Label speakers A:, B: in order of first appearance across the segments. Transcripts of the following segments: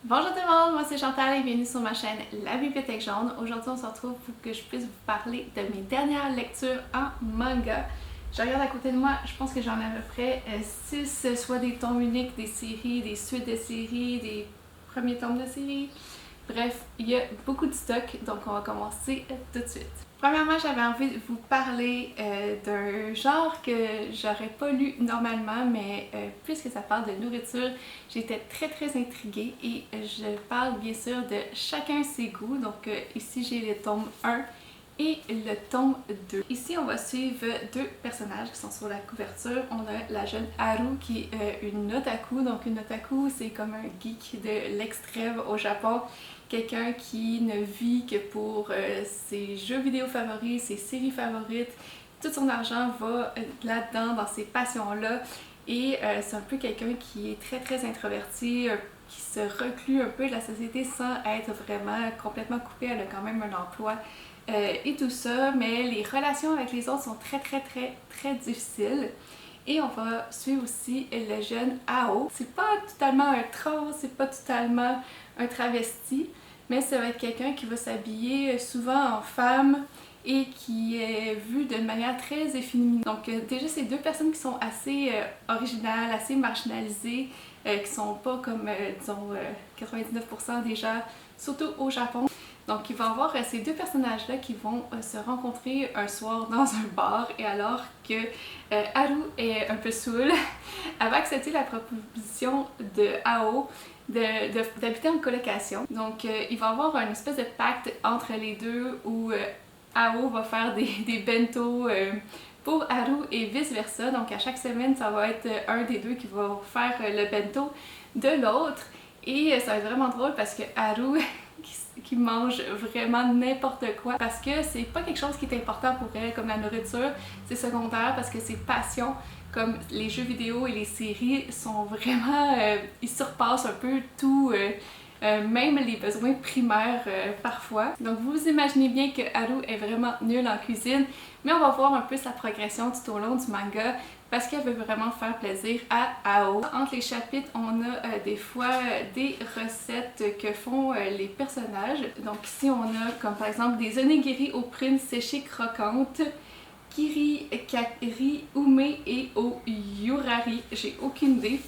A: Bonjour tout le monde, moi c'est Chantal et bienvenue sur ma chaîne La Bibliothèque Jaune. Aujourd'hui on se retrouve pour que je puisse vous parler de mes dernières lectures en manga. Je regarde à côté de moi, je pense que j'en ai à peu près 6, soit des tomes uniques, des séries, des suites de séries, des premiers tomes de séries. Bref, il y a beaucoup de stock, donc on va commencer tout de suite. Premièrement, j'avais envie de vous parler d'un genre que j'aurais pas lu normalement, mais puisque ça parle de nourriture, j'étais très intriguée et je parle bien sûr de Chacun ses goûts. Donc ici j'ai le tome 1 et le tome 2. Ici on va suivre deux personnages qui sont sur la couverture. On a la jeune Haru qui est une otaku. Donc une otaku c'est comme un geek de l'extrême au Japon. Quelqu'un qui ne vit que pour ses jeux vidéo favoris, ses séries favorites. Tout son argent va là-dedans, dans ces passions-là. Et c'est un peu quelqu'un qui est très introverti, qui se reclus un peu de la société sans être vraiment complètement coupé. Elle a quand même un emploi et tout ça, mais les relations avec les autres sont très difficiles. Et on va suivre aussi le jeune Ao. C'est pas totalement un trans, c'est pas totalement un travesti, mais ça va être quelqu'un qui va s'habiller souvent en femme et qui est vu d'une manière très efféminée. Donc déjà c'est deux personnes qui sont assez originales, assez marginalisées, qui sont pas comme disons 99% des gens, surtout au Japon. Donc il va y avoir ces deux personnages-là qui vont se rencontrer un soir dans un bar et alors que Haru est un peu saoule, elle va accepter la proposition de Ao d'habiter en colocation. Donc il va y avoir une espèce de pacte entre les deux où Ao va faire des bento pour Haru et vice versa. Donc à chaque semaine ça va être un des deux qui va faire le bento de l'autre. Et ça va être vraiment drôle parce que Haru qui mange vraiment n'importe quoi parce que c'est pas quelque chose qui est important pour elle comme la nourriture, c'est secondaire parce que ses passions comme les jeux vidéo et les séries sont vraiment, ils surpassent un peu tout, même les besoins primaires parfois. Donc vous imaginez bien que Haru est vraiment nulle en cuisine, mais on va voir un peu sa progression tout au long du manga parce qu'elle veut vraiment faire plaisir à Ao. Entre les chapitres, on a des fois des recettes que font les personnages. Donc ici on a comme par exemple des onigiri aux prunes séchées croquantes, kiri, kakiri, ume et au yurari. J'ai aucune idée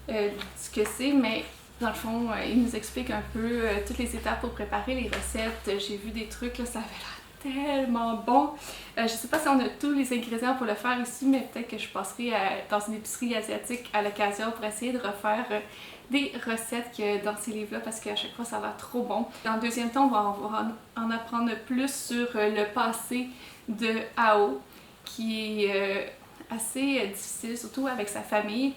A: de ce que c'est, mais dans le fond, il nous explique un peu toutes les étapes pour préparer les recettes. J'ai vu des trucs, là, ça avait l'air tellement bon. Je sais pas si on a tous les ingrédients pour le faire ici, mais peut-être que je passerai dans une épicerie asiatique à l'occasion pour essayer de refaire des recettes que dans ces livres-là parce qu'à chaque fois ça a l'air trop bon. Dans le deuxième temps, on va en apprendre plus sur le passé de Ao qui est assez difficile, surtout avec sa famille.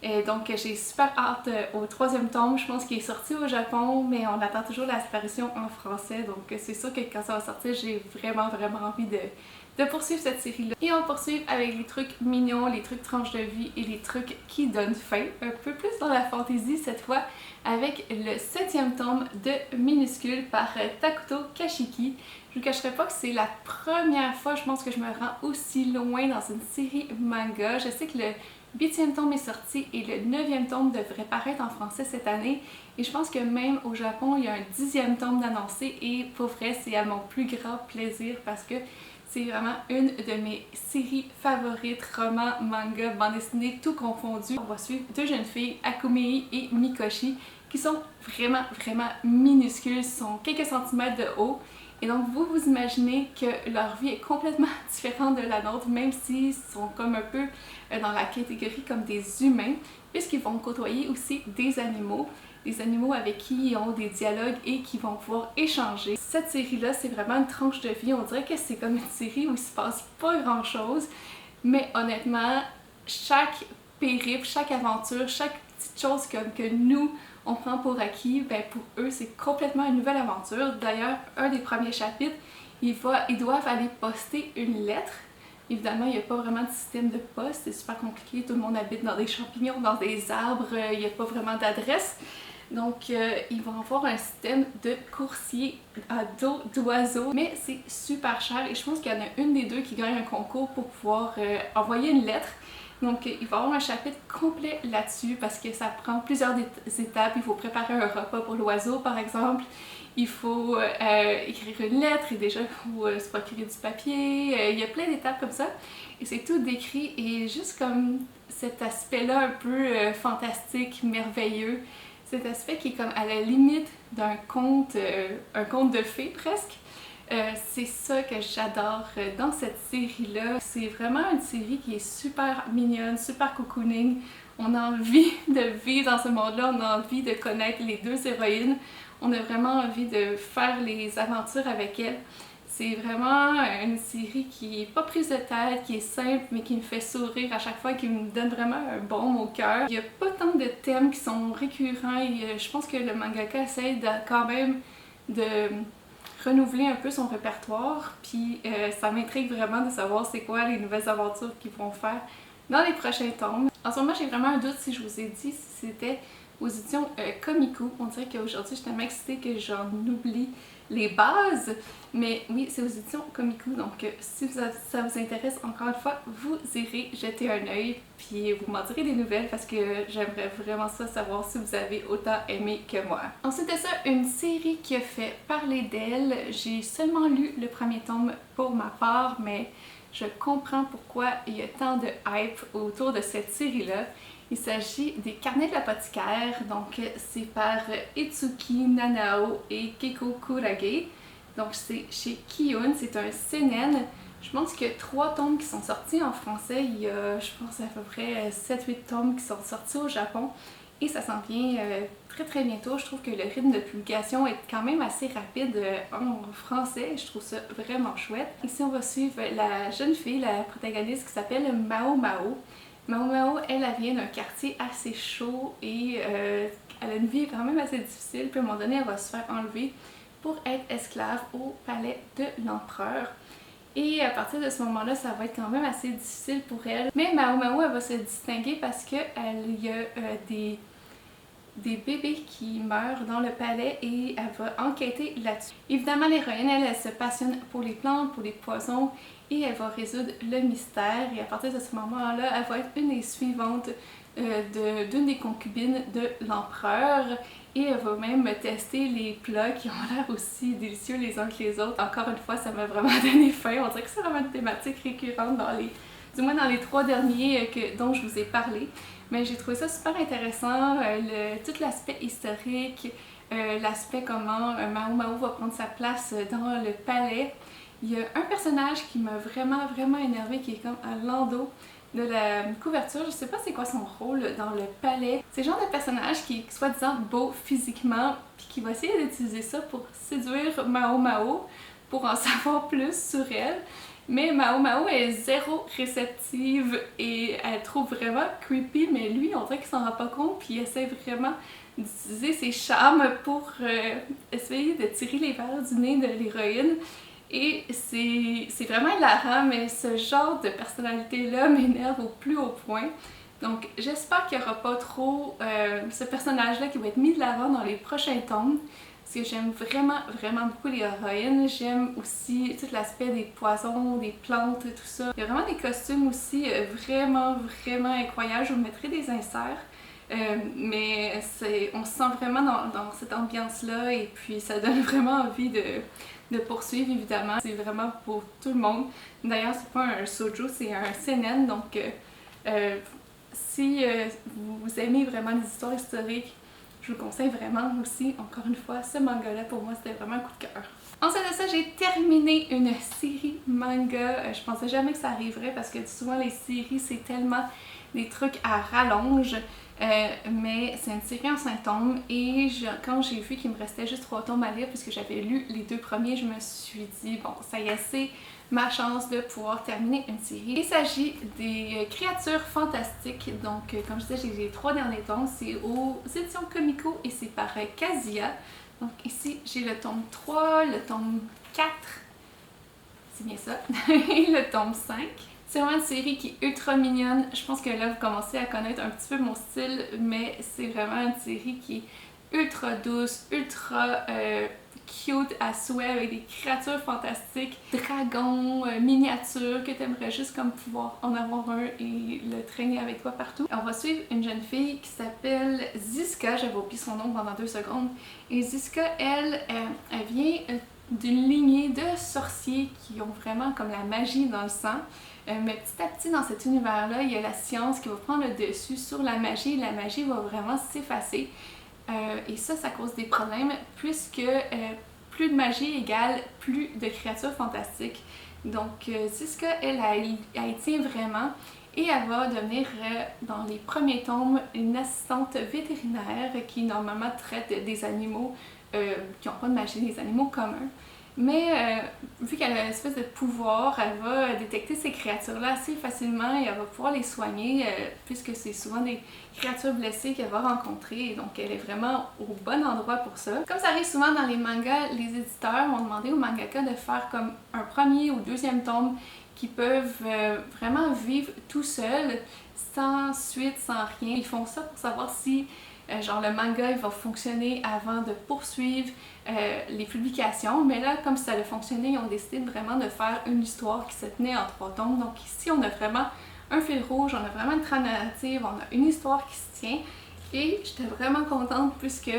A: Et donc j'ai super hâte au troisième tome, je pense qu'il est sorti au Japon, mais on attend toujours la disparition en français, donc c'est sûr que quand ça va sortir, j'ai vraiment envie de poursuivre cette série-là. Et on poursuit avec les trucs mignons, les trucs tranches de vie et les trucs qui donnent faim, un peu plus dans la fantaisie cette fois, avec le 7e tome de Minuscule par Takuto Kashiki. Je vous cacherai pas que c'est la première fois, je pense, que je me rends aussi loin dans une série manga. Je sais que le 8e tome est sorti et le 9e tome devrait paraître en français cette année. Et je pense que même au Japon, il y a un 10e tome d'annoncé et pour vrai, c'est à mon plus grand plaisir parce que c'est vraiment une de mes séries favorites, romans, manga, bande dessinée, tout confondu. On va suivre deux jeunes filles, Akumei et Mikoshi, qui sont vraiment minuscules, sont quelques centimètres de haut. Et donc vous imaginez que leur vie est complètement différente de la nôtre, même s'ils sont comme un peu dans la catégorie comme des humains, puisqu'ils vont côtoyer aussi des animaux avec qui ils ont des dialogues et qui vont pouvoir échanger. Cette série-là, c'est vraiment une tranche de vie. On dirait que c'est comme une série où il se passe pas grand-chose, mais honnêtement, chaque périple, chaque aventure, chaque petite chose que nous, on prend pour acquis, ben pour eux, c'est complètement une nouvelle aventure. D'ailleurs, un des premiers chapitres, ils doivent aller poster une lettre. Évidemment, il n'y a pas vraiment de système de poste, c'est super compliqué, tout le monde habite dans des champignons, dans des arbres, il n'y a pas vraiment d'adresse. Donc, ils vont avoir un système de coursier à dos d'oiseau, mais c'est super cher et je pense qu'il y en a une des deux qui gagne un concours pour pouvoir envoyer une lettre. Donc il va y avoir un chapitre complet là-dessus parce que ça prend plusieurs étapes. Il faut préparer un repas pour l'oiseau par exemple. Il faut écrire une lettre et déjà il faut se procurer du papier. Il y a plein d'étapes comme ça. Et c'est tout décrit et juste comme cet aspect-là un peu fantastique, merveilleux. Cet aspect qui est comme à la limite d'un conte, un conte de fées presque. C'est ça que j'adore dans cette série-là. C'est vraiment une série qui est super mignonne, super cocooning. On a envie de vivre dans ce monde-là, on a envie de connaître les deux héroïnes. On a vraiment envie de faire les aventures avec elles. C'est vraiment une série qui est pas prise de tête, qui est simple, mais qui me fait sourire à chaque fois, qui me donne vraiment un baume au cœur. Il n'y a pas tant de thèmes qui sont récurrents et je pense que le mangaka essaie quand même de renouveler un peu son répertoire, puis ça m'intrigue vraiment de savoir c'est quoi les nouvelles aventures qu'ils vont faire dans les prochains tomes. En ce moment, j'ai vraiment un doute si je vous ai dit si c'était aux éditions Comico. On dirait qu'aujourd'hui, je suis tellement excitée que j'en oublie les bases, mais oui, c'est aux éditions Comico, donc si ça vous intéresse, encore une fois, vous irez jeter un œil, puis vous m'en direz des nouvelles parce que j'aimerais vraiment ça savoir si vous avez autant aimé que moi. Ensuite de ça, une série qui a fait parler d'elle. J'ai seulement lu le premier tome pour ma part, mais je comprends pourquoi il y a tant de hype autour de cette série-là. Il s'agit des Carnets de l'apothicaire, donc c'est par Itsuki Nanao et Keiko Kurage. Donc c'est chez Kiyun, c'est un seinen. Je pense qu'il y a 3 tomes qui sont sortis en français, il y a je pense à peu près 7-8 tomes qui sont sortis au Japon. Et ça s'en vient très bientôt. Je trouve que le rythme de publication est quand même assez rapide en français. Je trouve ça vraiment chouette. Ici on va suivre la jeune fille, la protagoniste qui s'appelle Mao Mao. Mao Mao, elle vient d'un quartier assez chaud et elle a une vie quand même assez difficile. Puis à un moment donné, elle va se faire enlever pour être esclave au palais de l'empereur. Et à partir de ce moment-là, ça va être quand même assez difficile pour elle. Mais Mao Mao, elle va se distinguer parce qu'il y a des bébés qui meurent dans le palais et elle va enquêter là-dessus. Évidemment, l'héroïne, elle se passionne pour les plantes, pour les poisons et elle va résoudre le mystère. Et à partir de ce moment-là, elle va être une des suivantes d'une des concubines de l'empereur et elle va même tester les plats qui ont l'air aussi délicieux les uns que les autres. Encore une fois, ça m'a vraiment donné faim. On dirait que c'est vraiment une thématique récurrente du moins dans les 3 derniers dont je vous ai parlé. Mais j'ai trouvé ça super intéressant, tout l'aspect historique, l'aspect comment Mao Mao va prendre sa place dans le palais. Il y a un personnage qui m'a vraiment énervé qui est comme à l'endos de la couverture. Je sais pas c'est quoi son rôle dans le palais. C'est le genre de personnage qui est soi-disant beau physiquement puis qui va essayer d'utiliser ça pour séduire Mao Mao pour en savoir plus sur elle. Mais Mao Mao est zéro réceptive et elle trouve vraiment creepy, mais lui on dirait qu'il s'en rend pas compte puis il essaie vraiment d'utiliser ses charmes pour essayer de tirer les verres du nez de l'héroïne. Et c'est vraiment hilarant, mais ce genre de personnalité-là m'énerve au plus haut point. Donc j'espère qu'il n'y aura pas trop ce personnage-là qui va être mis de l'avant dans les prochains tomes. Parce que j'aime vraiment beaucoup les héroïnes. J'aime aussi tout l'aspect des poisons, des plantes, tout ça. Il y a vraiment des costumes aussi vraiment incroyables. Je vous mettrai des inserts. Mais on se sent vraiment dans cette ambiance-là et puis ça donne vraiment envie de poursuivre évidemment. C'est vraiment pour tout le monde. D'ailleurs, c'est pas un shoujo, c'est un seinen. Donc si vous aimez vraiment les histoires historiques, je vous conseille vraiment aussi, encore une fois, ce manga-là, pour moi, c'était vraiment un coup de cœur. Ensuite de ça, j'ai terminé une série manga. Je pensais jamais que ça arriverait parce que souvent les séries, c'est tellement des trucs à rallonge. Mais c'est une série en 5 tomes et quand j'ai vu qu'il me restait juste 3 tomes à lire puisque j'avais lu les 2 premiers, je me suis dit bon, ça y est, c'est ma chance de pouvoir terminer une série. Il s'agit des créatures fantastiques, donc comme je disais, j'ai les 3 derniers tomes, c'est aux éditions Comico et c'est par Kazuya. Donc ici j'ai le tome 3, le tome 4, c'est bien ça, et le tome 5. C'est vraiment une série qui est ultra mignonne. Je pense que là, vous commencez à connaître un petit peu mon style, mais c'est vraiment une série qui est ultra douce, ultra cute à souhait avec des créatures fantastiques, dragons, miniatures, que t'aimerais juste comme pouvoir en avoir un et le traîner avec toi partout. On va suivre une jeune fille qui s'appelle Ziska, j'avais oublié son nom pendant 2 secondes. Et Ziska, elle vient d'une lignée de sorciers qui ont vraiment comme la magie dans le sang. Mais petit à petit dans cet univers-là, il y a la science qui va prendre le dessus sur la magie et la magie va vraiment s'effacer. Et ça cause des problèmes puisque plus de magie égale plus de créatures fantastiques. Donc Ziska, elle y tient vraiment et elle va devenir dans les premiers tomes une assistante vétérinaire qui normalement traite des animaux qui n'ont pas de magie, des animaux communs. Mais vu qu'elle a une espèce de pouvoir, elle va détecter ces créatures-là assez facilement et elle va pouvoir les soigner puisque c'est souvent des créatures blessées qu'elle va rencontrer et donc elle est vraiment au bon endroit pour ça. Comme ça arrive souvent dans les mangas, les éditeurs vont demander aux mangaka de faire comme un premier ou deuxième tome qui peuvent vraiment vivre tout seuls, sans suite, sans rien. Ils font ça pour savoir si genre le manga il va fonctionner avant de poursuivre les publications, mais là comme ça a fonctionné, ils ont décidé vraiment de faire une histoire qui se tenait en 3 tomes. Donc ici on a vraiment un fil rouge, on a vraiment une trame narrative, on a une histoire qui se tient et j'étais vraiment contente puisque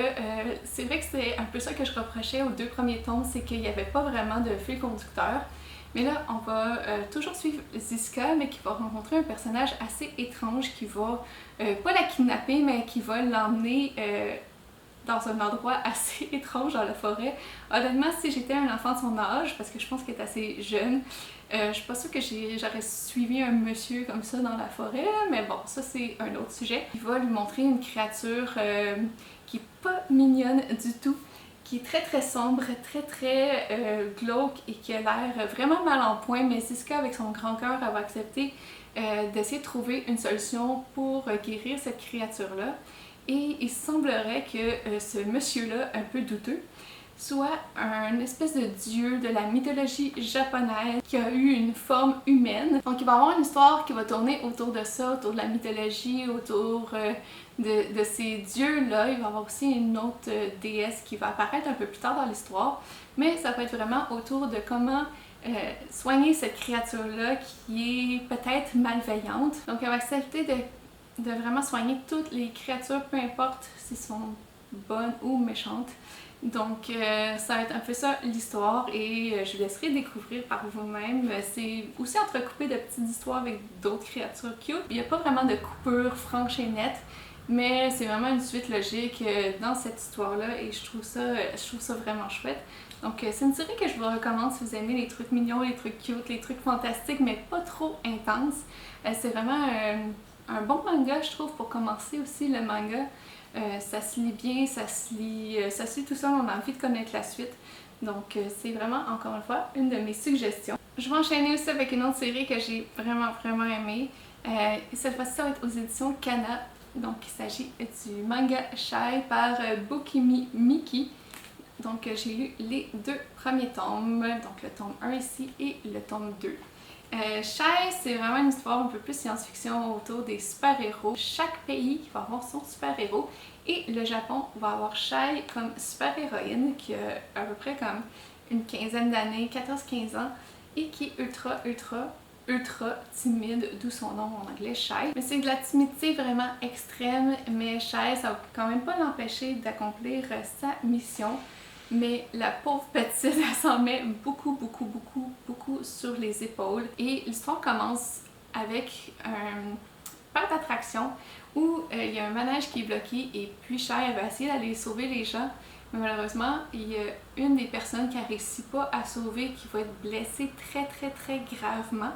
A: c'est vrai que c'est un peu ça que je reprochais aux 2 premiers tomes, c'est qu'il n'y avait pas vraiment de fil conducteur. Mais là, on va toujours suivre Ziska, mais qui va rencontrer un personnage assez étrange qui va, pas la kidnapper, mais qui va l'emmener dans un endroit assez étrange dans la forêt. Honnêtement, si j'étais un enfant de son âge, parce que je pense qu'elle est assez jeune, je suis pas sûre que j'aurais suivi un monsieur comme ça dans la forêt, mais bon, ça c'est un autre sujet. Il va lui montrer une créature qui est pas mignonne du tout, qui est très sombre, très glauque et qui a l'air vraiment mal en point, mais Ziska avec son grand cœur, elle va accepter d'essayer de trouver une solution pour guérir cette créature-là. Et il semblerait que ce monsieur-là, un peu douteux, soit un espèce de dieu de la mythologie japonaise qui a eu une forme humaine. Donc il va y avoir une histoire qui va tourner autour de ça, autour de la mythologie, autour de ces dieux-là. Il va y avoir aussi une autre déesse qui va apparaître un peu plus tard dans l'histoire, mais ça va être vraiment autour de comment soigner cette créature-là qui est peut-être malveillante. Donc elle va accepter de vraiment soigner toutes les créatures, peu importe si sont bonnes ou méchantes. Donc ça va être un peu ça l'histoire et je vous laisserai découvrir par vous-même. C'est aussi entrecoupé de petites histoires avec d'autres créatures cute. Il n'y a pas vraiment de coupure franche et nette, mais c'est vraiment une suite logique dans cette histoire-là et je trouve ça vraiment chouette. Donc c'est une série que je vous recommande si vous aimez les trucs mignons, les trucs cute, les trucs fantastiques mais pas trop intenses. C'est vraiment un bon manga je trouve pour commencer aussi le manga. Ça se lit bien, ça se lit tout seul, on a envie de connaître la suite. Donc c'est vraiment, encore une fois, une de mes suggestions. Je vais enchaîner aussi avec une autre série que j'ai vraiment aimée. Cette fois-ci, ça va être aux éditions Kana. Donc il s'agit du manga Shy par Bokimi Miki. Donc j'ai lu les 2 premiers tomes, donc le tome 1 ici et le tome 2. Shy, c'est vraiment une histoire un peu plus science-fiction autour des super-héros. Chaque pays va avoir son super-héros et le Japon va avoir Shy comme super-héroïne qui a à peu près comme une quinzaine d'années, 14-15 ans et qui est ultra timide, d'où son nom en anglais Shy. Mais c'est de la timidité vraiment extrême, mais Shy, ça va quand même pas l'empêcher d'accomplir sa mission. Mais la pauvre petite, elle s'en met beaucoup sur les épaules. Et l'histoire commence avec un parc d'attraction où il y a un manège qui est bloqué et puis Shy elle va essayer d'aller sauver les gens. Mais malheureusement, il y a une des personnes qui ne réussit pas à sauver qui va être blessée très gravement.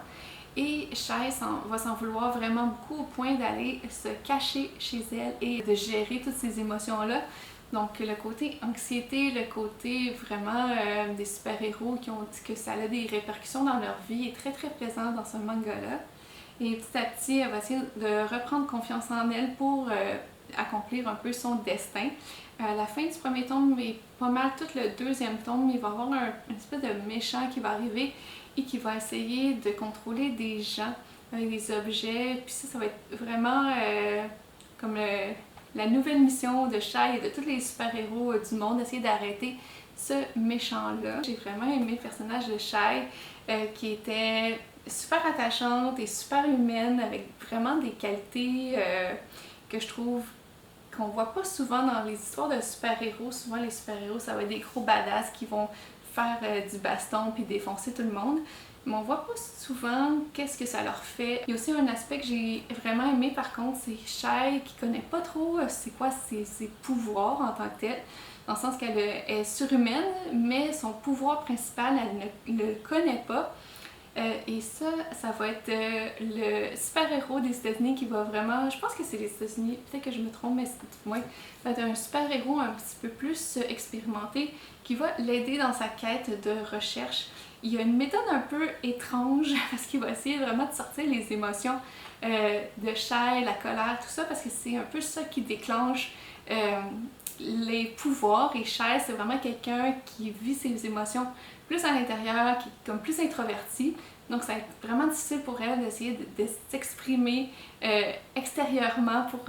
A: Et Shy va s'en vouloir vraiment beaucoup au point d'aller se cacher chez elle et de gérer toutes ces émotions-là. Donc le côté anxiété, le côté vraiment des super-héros qui ont dit que ça a des répercussions dans leur vie est très présent dans ce manga-là. Et petit à petit, elle va essayer de reprendre confiance en elle pour accomplir un peu son destin. À la fin du premier tome, mais pas mal tout le deuxième tome, il va y avoir une espèce de méchant qui va arriver et qui va essayer de contrôler des gens avec des objets. Puis ça va être vraiment comme la nouvelle mission de Shy et de tous les super-héros du monde, essayer d'arrêter ce méchant-là. J'ai vraiment aimé le personnage de Shai qui était super attachante et super humaine avec vraiment des qualités que je trouve qu'on voit pas souvent dans les histoires de super-héros. Souvent les super-héros ça va être des gros badass qui vont faire du baston puis défoncer tout le monde. Mais on voit pas souvent qu'est-ce que ça leur fait. Il y a aussi un aspect que j'ai vraiment aimé par contre, c'est Shai qui connaît pas trop c'est quoi ses pouvoirs en tant que tel. Dans le sens qu'elle est surhumaine, mais son pouvoir principal, elle ne le connaît pas. Et ça va être le super-héros des États-Unis qui va vraiment, je pense que c'est les États-Unis, peut-être que je me trompe, mais ouais, ça va être un super-héros un petit peu plus expérimenté qui va l'aider dans sa quête de recherche. Il y a une méthode un peu étrange parce qu'il va essayer vraiment de sortir les émotions de Shai, la colère, tout ça, parce que c'est un peu ça qui déclenche les pouvoirs. Et Shai, c'est vraiment quelqu'un qui vit ses émotions plus à l'intérieur, qui est comme plus introvertie. Donc ça va être vraiment difficile pour elle d'essayer de s'exprimer extérieurement pour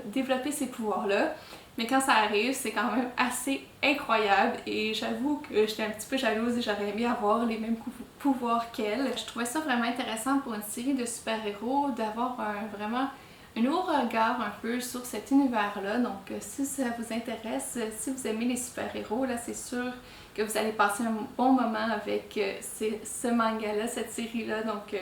A: développer ces pouvoirs-là. Mais quand ça arrive, c'est quand même assez incroyable et j'avoue que j'étais un petit peu jalouse et j'aurais aimé avoir les mêmes pouvoirs qu'elle. Je trouvais ça vraiment intéressant pour une série de super-héros d'avoir vraiment un nouveau regard un peu sur cet univers-là. Donc si ça vous intéresse, si vous aimez les super-héros, là c'est sûr que vous allez passer un bon moment avec ce manga-là, cette série-là. Donc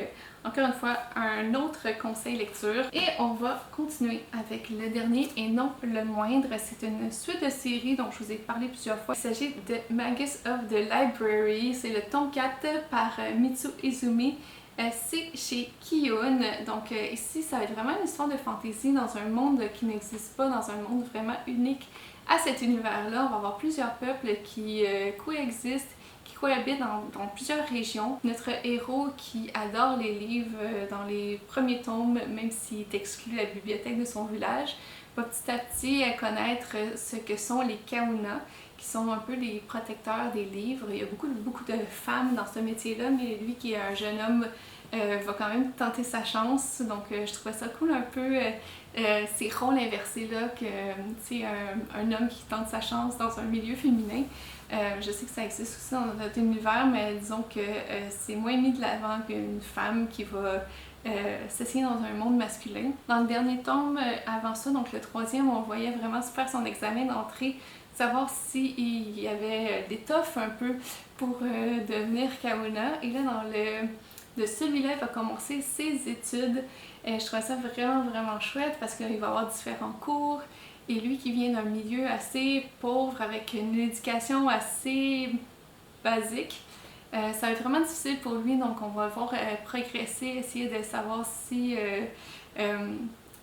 A: encore une fois, un autre conseil lecture. Et on va continuer avec le dernier et non le moindre. C'est une suite de séries dont je vous ai parlé plusieurs fois. Il s'agit de Magus of the Library. C'est le tome 4 par Mitsu Izumi. C'est chez Kiyun. Donc ici, ça va être vraiment une histoire de fantasy dans un monde qui n'existe pas, dans un monde vraiment unique à cet univers-là. On va avoir plusieurs peuples qui coexistent, qui cohabitent dans plusieurs régions. Notre héros qui adore les livres dans les premiers tomes, même s'il est exclu de la bibliothèque de son village, va petit à petit connaître ce que sont les Kahuna, qui sont un peu les protecteurs des livres. Il y a beaucoup de femmes dans ce métier-là, mais lui qui est un jeune homme va quand même tenter sa chance. Donc je trouvais ça cool un peu ces rôles inversés-là, que c'est un homme qui tente sa chance dans un milieu féminin. Je sais que ça existe aussi dans notre univers, mais disons que c'est moins mis de l'avant qu'une femme qui va s'essayer dans un monde masculin. Dans le dernier tome, avant ça, donc le troisième, on voyait vraiment se faire son examen d'entrée, savoir s'il y avait l'étoffe un peu pour devenir Kahuna. Et là, de celui-là, il va commencer ses études. Je trouvais ça vraiment chouette parce qu'il va avoir différents cours. Et lui qui vient d'un milieu assez pauvre avec une éducation assez basique, ça va être vraiment difficile pour lui, donc on va le voir progresser, essayer de savoir si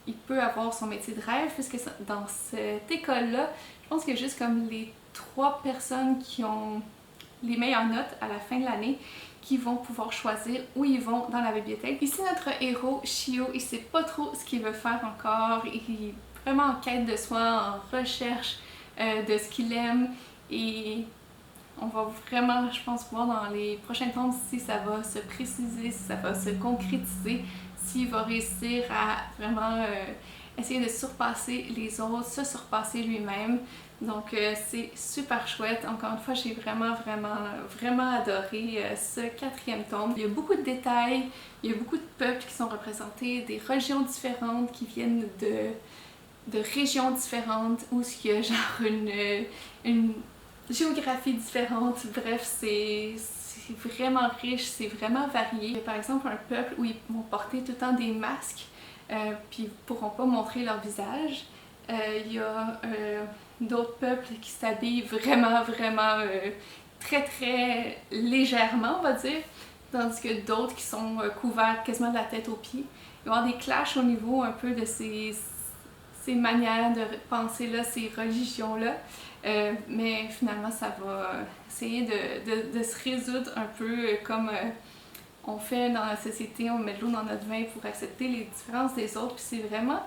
A: il peut avoir son métier de rêve, puisque dans cette école-là, je pense qu'il y a juste comme les 3 personnes qui ont les meilleures notes à la fin de l'année qui vont pouvoir choisir où ils vont dans la bibliothèque. Ici, notre héros, Shio, il sait pas trop ce qu'il veut faire encore, il est vraiment en quête de soi, en recherche de ce qu'il aime, et on va vraiment, je pense, voir dans les prochains tomes si ça va se préciser, si ça va se concrétiser, s'il va réussir à vraiment essayer de surpasser les autres, se surpasser lui-même. Donc c'est super chouette. Encore une fois, j'ai vraiment adoré ce 4e tome. Il y a beaucoup de détails, il y a beaucoup de peuples qui sont représentés, des religions différentes qui viennent de régions différentes, où il y a genre une géographie différente. Bref, c'est vraiment riche, c'est vraiment varié. Il y a par exemple un peuple où ils vont porter tout le temps des masques, puis ils ne pourront pas montrer leur visage. Il y a d'autres peuples qui s'habillent vraiment très légèrement, on va dire, tandis que d'autres qui sont couverts quasiment de la tête aux pieds. Il va y avoir des clashs au niveau un peu de ces manières de penser là, ces religions-là. Mais finalement, ça va essayer de se résoudre un peu comme on fait dans la société, on met de l'eau dans notre vin pour accepter les différences des autres. Puis c'est vraiment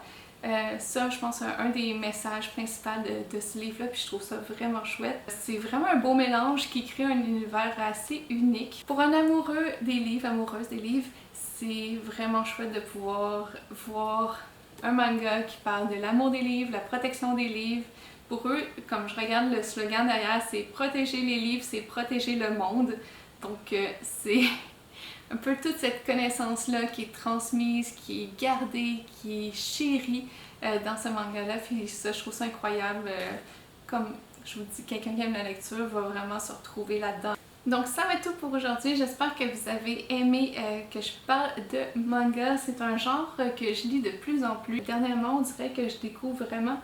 A: ça, je pense, un des messages principaux de ce livre-là, puis je trouve ça vraiment chouette. C'est vraiment un beau mélange qui crée un univers assez unique. Pour un amoureux des livres, amoureuse des livres, c'est vraiment chouette de pouvoir voir un manga qui parle de l'amour des livres, la protection des livres, pour eux, comme je regarde le slogan derrière, c'est protéger les livres, c'est protéger le monde. Donc c'est un peu toute cette connaissance-là qui est transmise, qui est gardée, qui est chérie dans ce manga-là. Puis ça, je trouve ça incroyable. Comme je vous dis, quelqu'un qui aime la lecture va vraiment se retrouver là-dedans. Donc ça va être tout pour aujourd'hui. J'espère que vous avez aimé que je parle de manga. C'est un genre que je lis de plus en plus. Dernièrement, on dirait que je découvre vraiment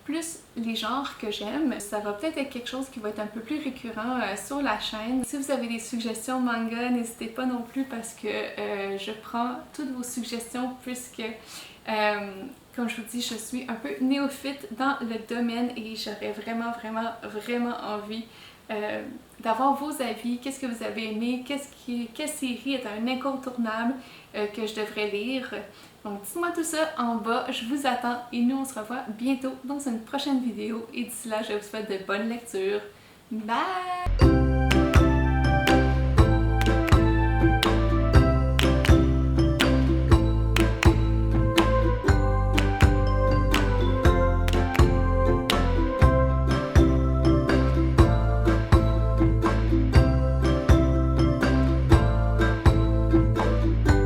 A: plus les genres que j'aime. Ça va peut-être être quelque chose qui va être un peu plus récurrent sur la chaîne. Si vous avez des suggestions manga, n'hésitez pas non plus parce que je prends toutes vos suggestions puisque comme je vous dis, je suis un peu néophyte dans le domaine et j'aurais vraiment envie d'avoir vos avis. Qu'est-ce que vous avez aimé? Quelle série est un incontournable que je devrais lire? Donc dites-moi tout ça en bas, je vous attends et nous on se revoit bientôt dans une prochaine vidéo et d'ici là je vous souhaite de bonnes lectures. Bye!